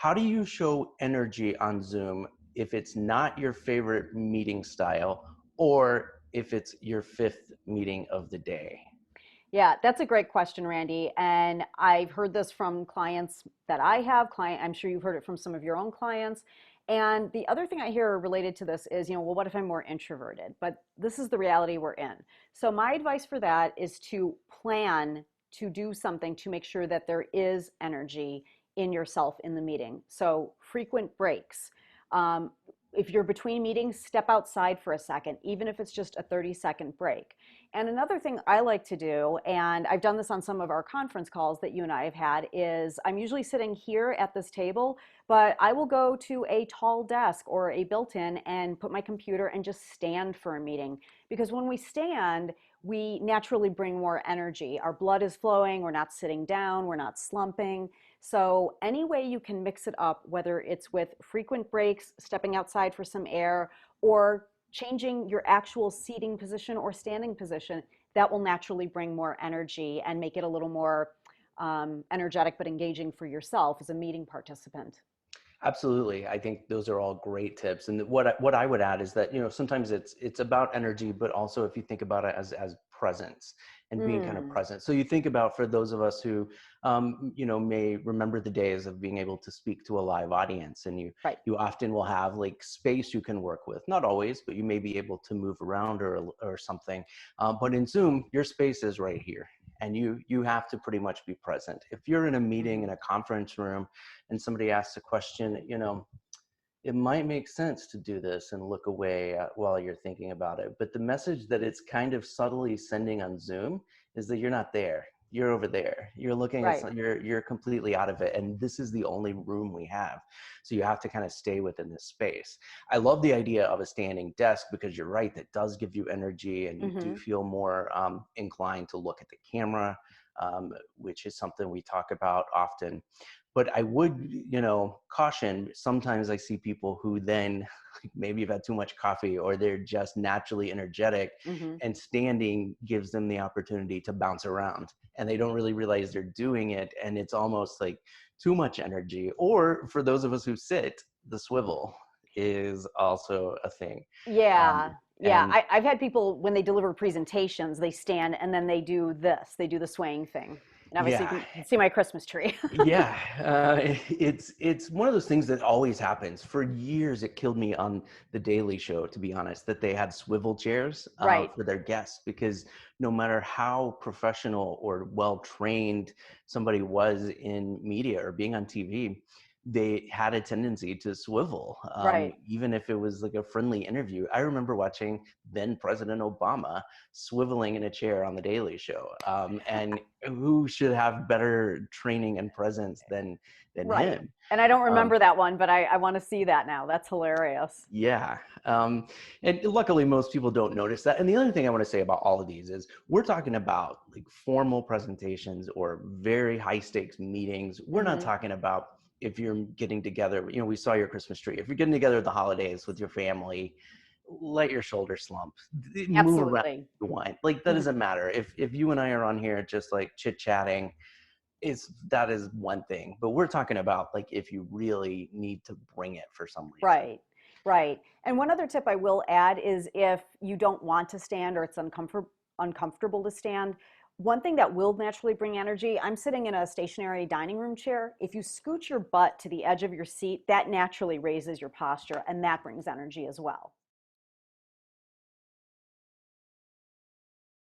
how do you show energy on Zoom if it's not your favorite meeting style or if it's your fifth meeting of the day? Yeah, that's a great question, Randy. And I've heard this from clients that I have. I'm sure you've heard it from some of your own clients. And the other thing I hear related to this is, well, what if I'm more introverted? But this is the reality we're in. So my advice for that is to plan to do something to make sure that there is energy in yourself in the meeting. So frequent breaks. Um, if you're between meetings, step outside for a second, even if it's just a 30-second break. And another thing I like to do, and I've done this on some of our conference calls that you and I have had, is I'm usually sitting here at this table, but I will go to a tall desk or a built-in and put my computer and just stand for a meeting. Because when we stand, we naturally bring more energy. Our blood is flowing, we're not sitting down, we're not slumping. So any way you can mix it up, whether it's with frequent breaks, stepping outside for some air, or changing your actual seating position or standing position, that will naturally bring more energy and make it a little more energetic but engaging for yourself as a meeting participant. Absolutely. I think those are all great tips. And what I would add is that, sometimes it's about energy, but also if you think about it as presence and being kind of Mm, present. So you think about for those of us who, may remember the days of being able to speak to a live audience, and you right. you often will have like space you can work with. Not always, but you may be able to move around or something. But in Zoom, your space is right here. And you have to pretty much be present. If you're in a meeting Mhm. in a conference room and somebody asks a question, it might make sense to do this and look away while you're thinking about it. But the message that it's kind of subtly sending on Zoom is that you're not there. You're over there. You're looking at Right. some, you're completely out of it, and this is the only room we have. So you have to kind of stay within this space. I love the idea of a standing desk because you're right. That does give you energy, and you do Hmm. feel more inclined to look at the camera, which is something we talk about often. But I would, caution, sometimes I see people who then maybe have had too much coffee or they're just naturally energetic, Hmm. and standing gives them the opportunity to bounce around and they don't really realize they're doing it. And it's almost like too much energy. Or for those of us who sit, the swivel is also a thing. Um, Yeah. Yeah. and I've had people when they deliver presentations, they stand and then they do this, they do the swaying thing. And obviously yeah, you can see my Christmas tree. Yeah, it's one of those things that always happens. For years, it killed me on the Daily Show, to be honest, that they had swivel chairs Right. for their guests, because no matter how professional or well trained somebody was in media or being on TV, they had a tendency to swivel, Right. even if it was like a friendly interview. I remember watching then President Obama swiveling in a chair on the Daily Show, and who should have better training and presence than Right. him? And I don't Um, remember that one, but I want to see that now. That's hilarious. yeah, and luckily most people don't notice that. And the other thing I want to say about all of these is we're talking about like formal presentations or very high stakes meetings. We're not Hmm. talking about if you're getting together. We saw your Christmas tree. If you're getting together at the holidays with your family, let your shoulders slump, move around Absolutely. if you want. Like that Mhm. doesn't matter. If you and I are on here just like chit chatting, that is one thing. But we're talking about like if you really need to bring it for some reason. Right. Right. And one other tip I will add is if you don't want to stand or it's uncomfortable to stand, one thing that will naturally bring energy, I'm sitting in a stationary dining room chair. If you scoot your butt to the edge of your seat, that naturally raises your posture and that brings energy as well.